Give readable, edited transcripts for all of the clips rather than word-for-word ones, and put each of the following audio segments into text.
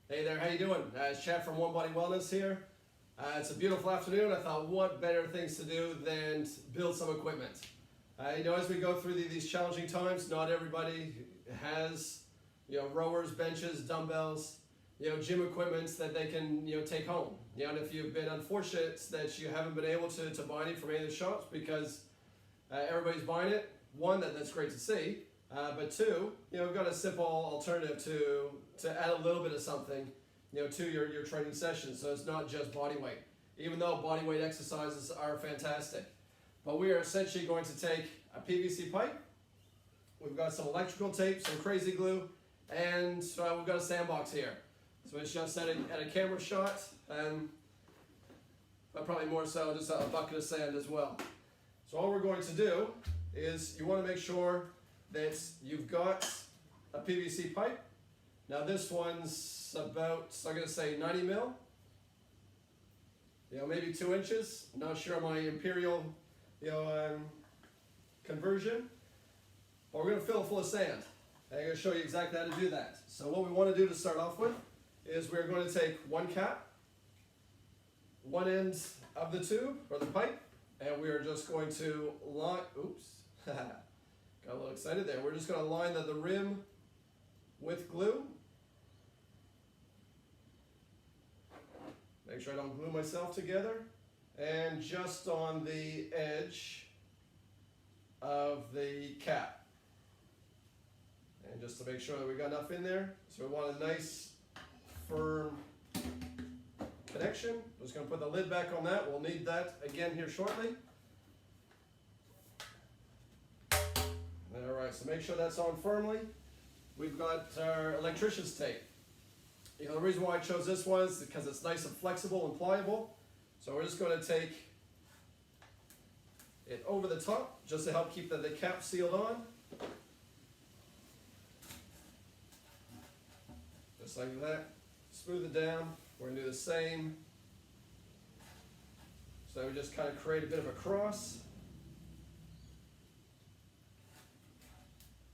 Hey there, how you doing? It's Chad from One Body Wellness here. It's a beautiful afternoon. I thought what better things to do than build some equipment. As we go through these challenging times, not everybody has, rowers, benches, dumbbells, gym equipment that they can, take home. And if you've been unfortunate that you haven't been able to buy any from any of the shops because everybody's buying it, one, that's great to see. But two, we've got a simple alternative to add a little bit of something, to your training session. So it's not just body weight, even though body weight exercises are fantastic. But we are essentially going to take a PVC pipe. We've got some electrical tape, some crazy glue, and we've got a sandbox here. So it's just at a camera shot, but probably more so just a bucket of sand as well. So all we're going to do is you want to make sure that you've got a PVC pipe. Now this one's about, I'm going to say 90 mil, maybe 2 inches. I'm not sure my imperial, conversion. But we're going to fill it full of sand. And I'm going to show you exactly how to do that. So what we want to do to start off with is we're going to take one cap, one end of the tube or the pipe, and we are just going to line, got a little excited there. We're just going to line the rim with glue. Make sure I don't glue myself together. And just on the edge of the cap. And just to make sure that we got enough in there. So we want a nice, firm connection. I'm just going to put the lid back on that. We'll need that again here shortly. Alright, so make sure that's on firmly. We've got our electrician's tape. The reason why I chose this one is because it's nice and flexible and pliable. So we're just going to take it over the top just to help keep the cap sealed on. Just like that. Smooth it down. We're going to do the same. So we just kind of create a bit of a cross.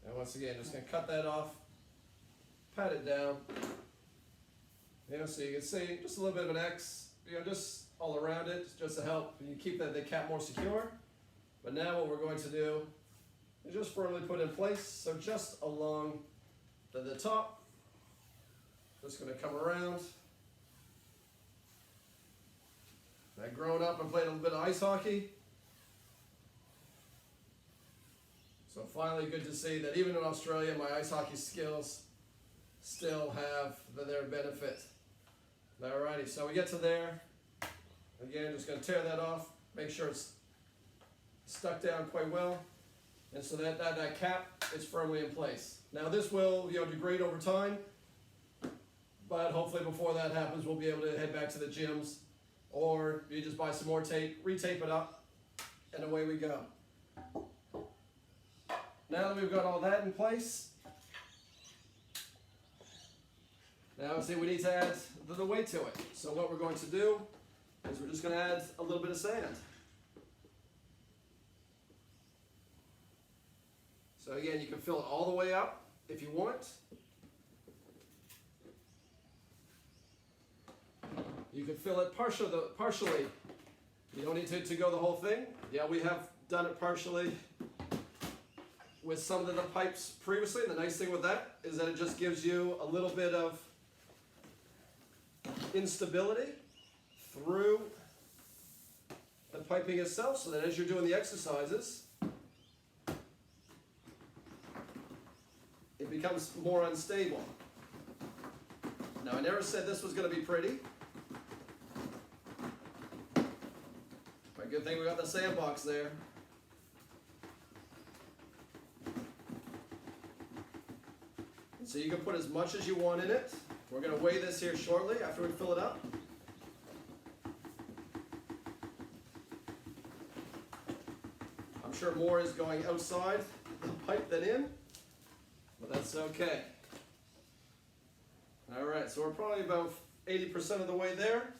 And once again, just going to cut that off, pat it down. So you can see just a little bit of an X, just all around it, just to help you keep the cap more secure. But now what we're going to do is just firmly put in place. So just along the top, just going to come around. I've grown up and played a little bit of ice hockey. So finally good to see that even in Australia, my ice hockey skills still have their benefit. Alrighty, so we get to there. Again, just going to tear that off, make sure it's stuck down quite well. And so that cap is firmly in place. Now this will degrade over time, but hopefully before that happens, we'll be able to head back to the gyms, or you just buy some more tape, retape it up, and away we go. Now that we've got all that in place, now see we need to add the weight to it. So what we're going to do is we're just going to add a little bit of sand. So again, you can fill it all the way up if you want. You can fill it partially. You don't need to go the whole thing. Yeah, we have done it partially with some of the pipes previously. The nice thing with that is that it just gives you a little bit of instability through the piping itself, so that as you're doing the exercises, it becomes more unstable. Now, I never said this was going to be pretty. But good thing we got the sandbox there. And so you can put as much as you want in it. We're going to weigh this here shortly after we fill it up. I'm sure more is going outside the pipe than in, but that's okay. All right, so we're probably about 80% of the way there.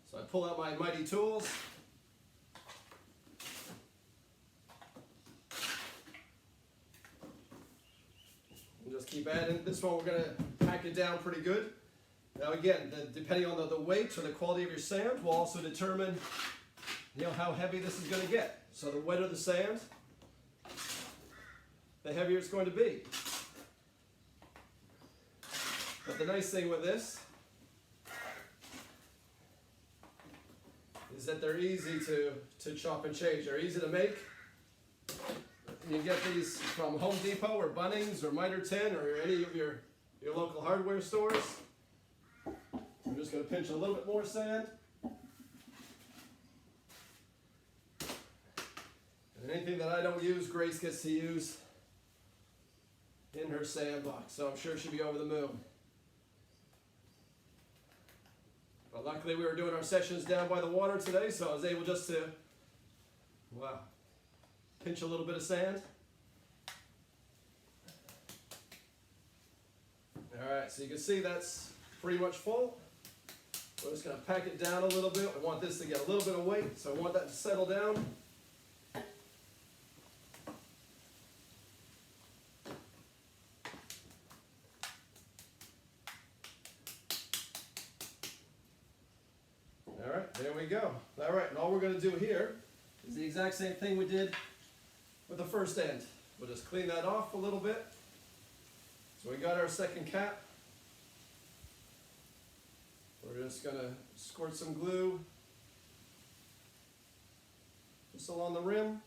So I pull out my mighty tools. keep adding. This one we're going to pack it down pretty good. Now again, depending on the weight or the quality of your sand will also determine how heavy this is going to get. So the wetter the sand, the heavier it's going to be. But the nice thing with this is that they're easy to chop and change. They're easy to make. You can get these from Home Depot or Bunnings or Mitre 10 or any of your local hardware stores. I'm just going to pinch a little bit more sand. And anything that I don't use, Grace gets to use in her sandbox. So I'm sure she'll be over the moon. But luckily we were doing our sessions down by the water today, so I was able just to, wow, pinch a little bit of sand. All right, so you can see that's pretty much full. We're just going to pack it down a little bit. We want this to get a little bit of weight, so I want that to settle down. All right, there we go. All right, and all we're going to do here is the exact same thing we did with the first end. We'll just clean that off a little bit. So we got our second cap. We're just going to squirt some glue just along the rim.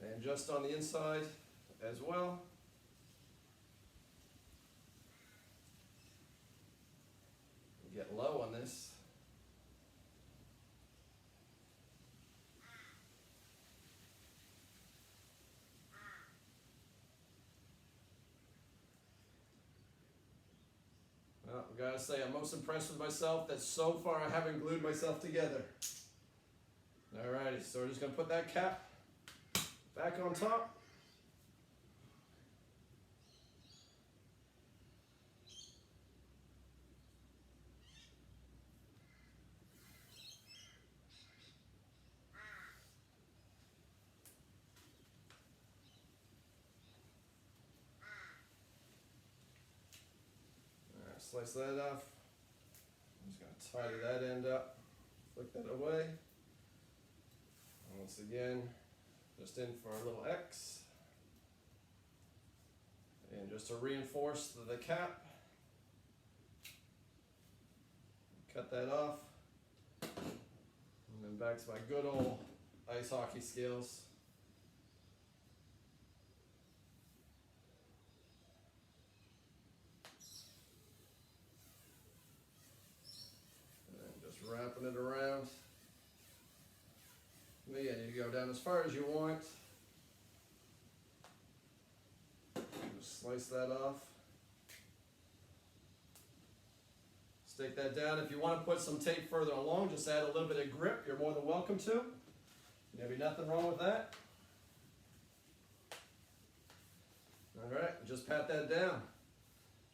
And just on the inside as well. Get low on this. Well, I gotta say, I'm most impressed with myself that so far I haven't glued myself together. Alrighty, so we're just gonna put that cap back on top. Slice that off. I'm just going to tidy that end up, flick that away. And once again, just in for a little X. And just to reinforce the cap, cut that off. And then back to my good old ice hockey skills. Wrapping it around. Again, you go down as far as you want. Just slice that off. Stick that down. If you want to put some tape further along, just add a little bit of grip. You're more than welcome to. There'll be nothing wrong with that. All right, just pat that down.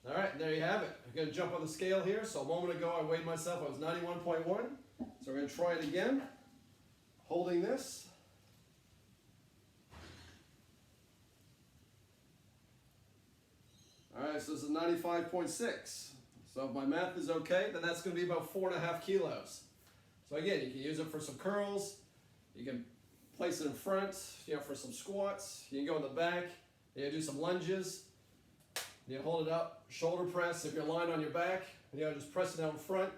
All right, and there you have it. I'm going to jump on the scale here. So a moment ago I weighed myself, I was 91.1. So we're going to try it again, holding this. All right, so this is 95.6. So if my math is okay, then that's going to be about 4.5 kilos. So again, you can use it for some curls. You can place it in front, for some squats. You can go in the back. You can do some lunges. You hold it up, shoulder press. If you're lying on your back, just press it out in front.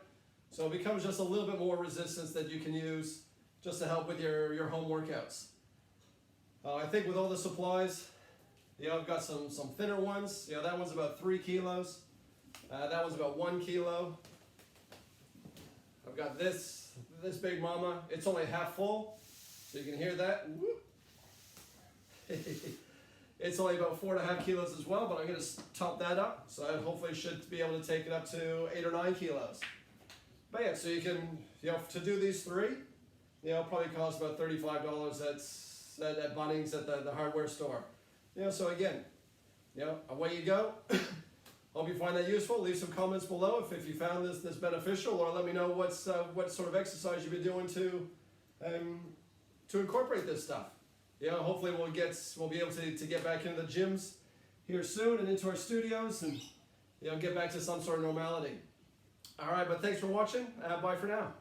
So it becomes just a little bit more resistance that you can use just to help with your home workouts. I think with all the supplies, I've got some thinner ones. That one's about 3 kilos. That one's about 1 kilo. I've got this big mama. It's only half full, so you can hear that. It's only about 4.5 kilos as well, but I'm going to top that up. So I hopefully should be able to take it up to 8 or 9 kilos. But yeah, so you can, to do these 3, probably cost about $35 at Bunnings at the hardware store. So again, away you go. Hope you find that useful. Leave some comments below if you found this beneficial, or let me know what sort of exercise you've been doing to incorporate this stuff. hopefully we'll be able to get back into the gyms here soon and into our studios and get back to some sort of normality. All right, but thanks for watching. Bye for now.